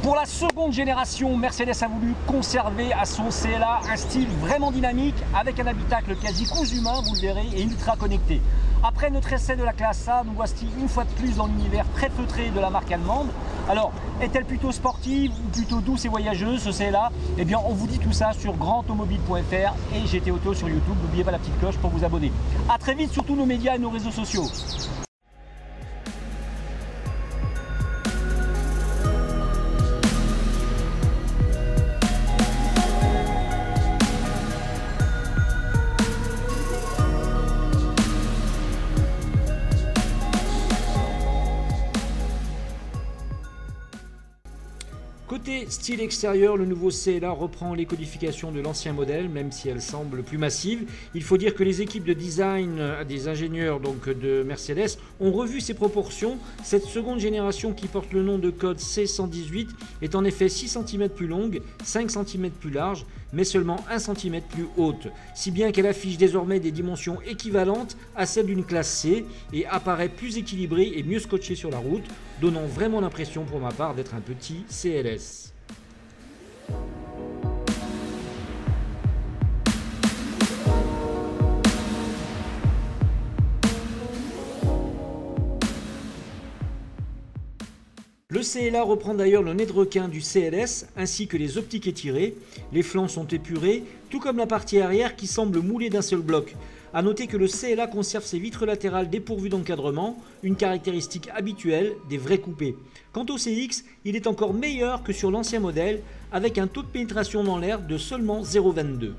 Pour la seconde génération, Mercedes a voulu conserver à son CLA un style vraiment dynamique avec un habitacle quasi cousu main, vous le verrez, et ultra connecté. Après notre essai de la classe A, nous voici une fois de plus dans l'univers très feutré de la marque allemande. Alors, est-elle plutôt sportive ou plutôt douce et voyageuse ce CLA? Eh bien, on vous dit tout ça sur grandautomobile.fr et GT Auto sur YouTube. N'oubliez pas la petite cloche pour vous abonner. A très vite sur tous nos médias et nos réseaux sociaux. Côté style extérieur, le nouveau CLA reprend les codifications de l'ancien modèle, même si elles semblent plus massives. Il faut dire que les équipes de design des ingénieurs de Mercedes ont revu ses proportions. Cette seconde génération qui porte le nom de code C118 est en effet 6 cm plus longue, 5 cm plus large, mais seulement 1 cm plus haute, si bien qu'elle affiche désormais des dimensions équivalentes à celles d'une classe C et apparaît plus équilibrée et mieux scotchée sur la route, donnant vraiment l'impression pour ma part d'être un petit CLS. Le CLA reprend d'ailleurs le nez de requin du CLS ainsi que les optiques étirées. Les flancs sont épurés, tout comme la partie arrière qui semble moulée d'un seul bloc. A noter que le CLA conserve ses vitres latérales dépourvues d'encadrement, une caractéristique habituelle des vrais coupés. Quant au CX, il est encore meilleur que sur l'ancien modèle avec un taux de pénétration dans l'air de seulement 0,22.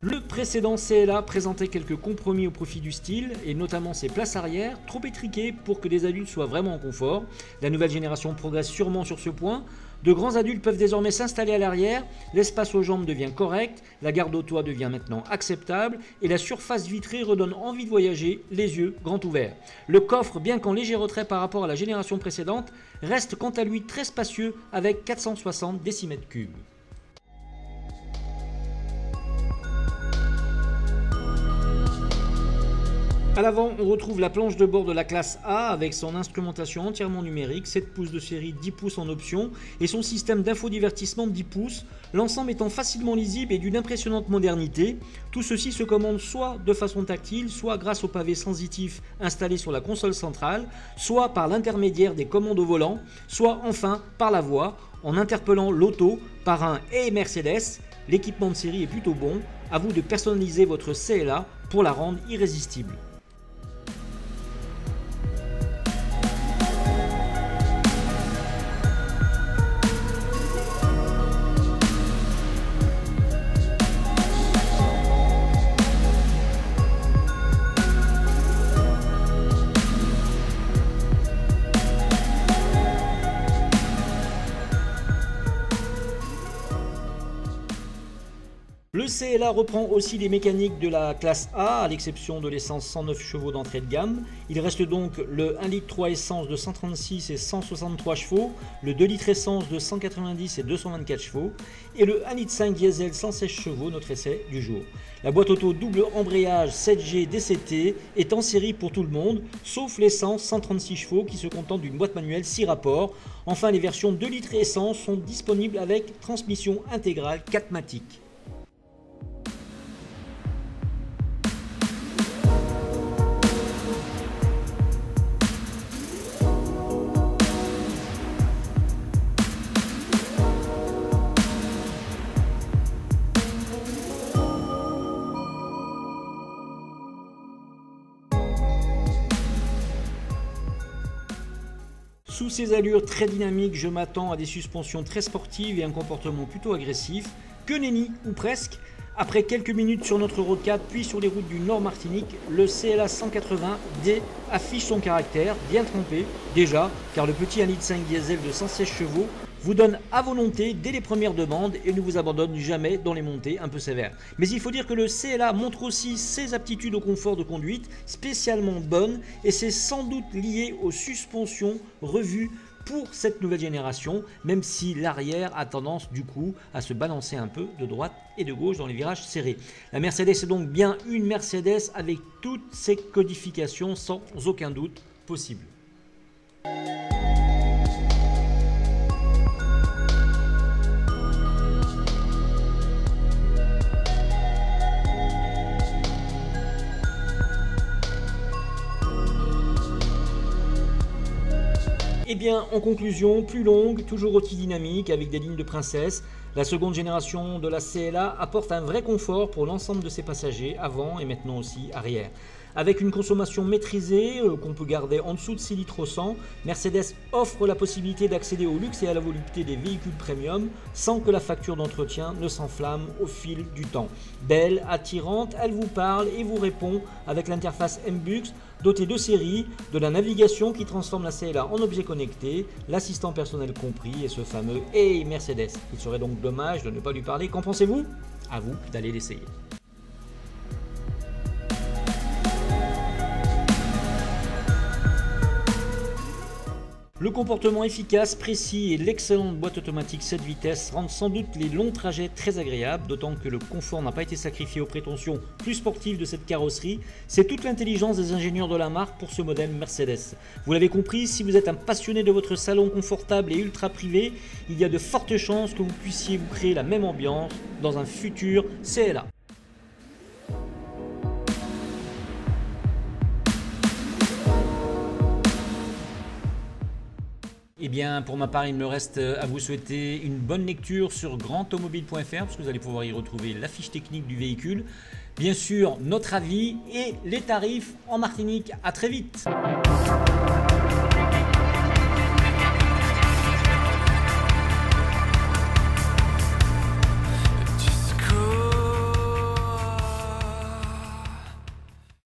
Le précédent CLA présentait quelques compromis au profit du style, et notamment ses places arrière, trop étriquées pour que des adultes soient vraiment en confort. La nouvelle génération progresse sûrement sur ce point. De grands adultes peuvent désormais s'installer à l'arrière, l'espace aux jambes devient correct, la garde au toit devient maintenant acceptable, et la surface vitrée redonne envie de voyager, les yeux grands ouverts. Le coffre, bien qu'en léger retrait par rapport à la génération précédente, reste quant à lui très spacieux avec 460 décimètres-cubes. A l'avant, on retrouve la planche de bord de la classe A avec son instrumentation entièrement numérique, 7 pouces de série, 10 pouces en option et son système d'infodivertissement de 10 pouces, l'ensemble étant facilement lisible et d'une impressionnante modernité. Tout ceci se commande soit de façon tactile, soit grâce au pavé sensitif installé sur la console centrale, soit par l'intermédiaire des commandes au volant, soit enfin par la voix, en interpellant l'auto par un « Hey Mercedes ». L'équipement de série est plutôt bon, à vous de personnaliser votre CLA pour la rendre irrésistible. Le CLA reprend aussi les mécaniques de la classe A, à l'exception de l'essence 109 chevaux d'entrée de gamme. Il reste donc le 1,3 litre essence de 136 et 163 chevaux, le 2 litres essence de 190 et 224 chevaux, et le 1,5 litre diesel 116 chevaux, notre essai du jour. La boîte auto double embrayage 7G DCT est en série pour tout le monde, sauf l'essence 136 chevaux qui se contente d'une boîte manuelle 6 rapports. Enfin, les versions 2 litres essence sont disponibles avec transmission intégrale 4matic. Sous ces allures très dynamiques, je m'attends à des suspensions très sportives et un comportement plutôt agressif. Que nenni, ou presque. Après quelques minutes sur notre road 4 puis sur les routes du Nord Martinique, le CLA 180D affiche son caractère, bien trempé déjà, car le petit 1,5 litre diesel de 116 chevaux vous donne à volonté dès les premières demandes et ne vous abandonne jamais dans les montées un peu sévères. Mais il faut dire que le CLA montre aussi ses aptitudes au confort de conduite spécialement bonnes et c'est sans doute lié aux suspensions revues pour cette nouvelle génération, même si l'arrière a tendance du coup à se balancer un peu de droite et de gauche dans les virages serrés. La Mercedes est donc bien une Mercedes avec toutes ses codifications sans aucun doute possible. Eh bien, en conclusion, plus longue, toujours aussi dynamique, avec des lignes de princesse, la seconde génération de la CLA apporte un vrai confort pour l'ensemble de ses passagers, avant et maintenant aussi arrière. Avec une consommation maîtrisée qu'on peut garder en dessous de 6 litres au 100, Mercedes offre la possibilité d'accéder au luxe et à la volupté des véhicules premium sans que la facture d'entretien ne s'enflamme au fil du temps. Belle, attirante, elle vous parle et vous répond avec l'interface MBUX dotée de série, de la navigation qui transforme la CLA en objet connecté, l'assistant personnel compris et ce fameux « Hey Mercedes ». Il serait donc dommage de ne pas lui parler. Qu'en pensez-vous? À vous d'aller l'essayer. Le comportement efficace, précis et l'excellente boîte automatique 7 vitesses rendent sans doute les longs trajets très agréables, d'autant que le confort n'a pas été sacrifié aux prétentions plus sportives de cette carrosserie. C'est toute l'intelligence des ingénieurs de la marque pour ce modèle Mercedes. Vous l'avez compris, si vous êtes un passionné de votre salon confortable et ultra privé, il y a de fortes chances que vous puissiez vous créer la même ambiance dans un futur CLA. Eh bien, pour ma part, il me reste à vous souhaiter une bonne lecture sur grandautomobile.fr parce que vous allez pouvoir y retrouver la fiche technique du véhicule, bien sûr notre avis et les tarifs en Martinique. À très vite.